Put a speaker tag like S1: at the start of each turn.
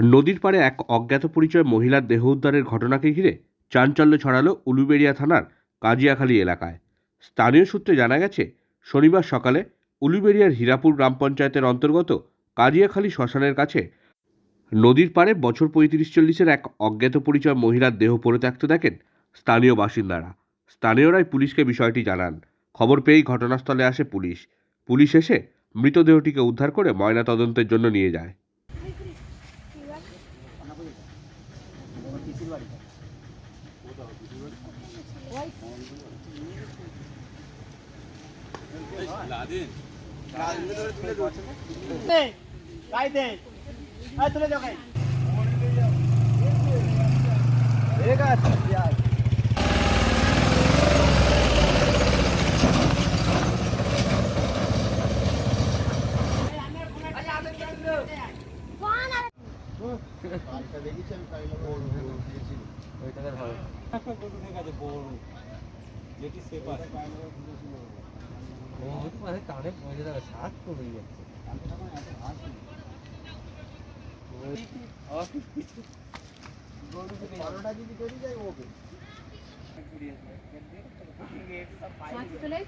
S1: নদীর পাড়ে এক অজ্ঞাত পরিচয় মহিলার দেহ উদ্ধারের ঘটনাকে ঘিরে চাঞ্চল্য ছড়ালো উলুবেড়িয়া থানার কাজিয়াখালী এলাকায়। স্থানীয় সূত্রে জানা গেছে, শনিবার সকালে উলুবেড়িয়ার হীরাপুর গ্রাম পঞ্চায়েতের অন্তর্গত কাজিয়াখালী শ্মশানের কাছে নদীর পাড়ে বছর ৩৫-৪০-এর এক অজ্ঞাত পরিচয় মহিলার দেহ পড়ে থাকতে দেখেন স্থানীয় বাসিন্দারা। স্থানীয়রাই পুলিশকে বিষয়টি জানান। খবর পেয়েই ঘটনাস্থলে আসে পুলিশ এসে মৃতদেহটিকে উদ্ধার করে ময়নাতদন্তের জন্য নিয়ে যায়।
S2: চলে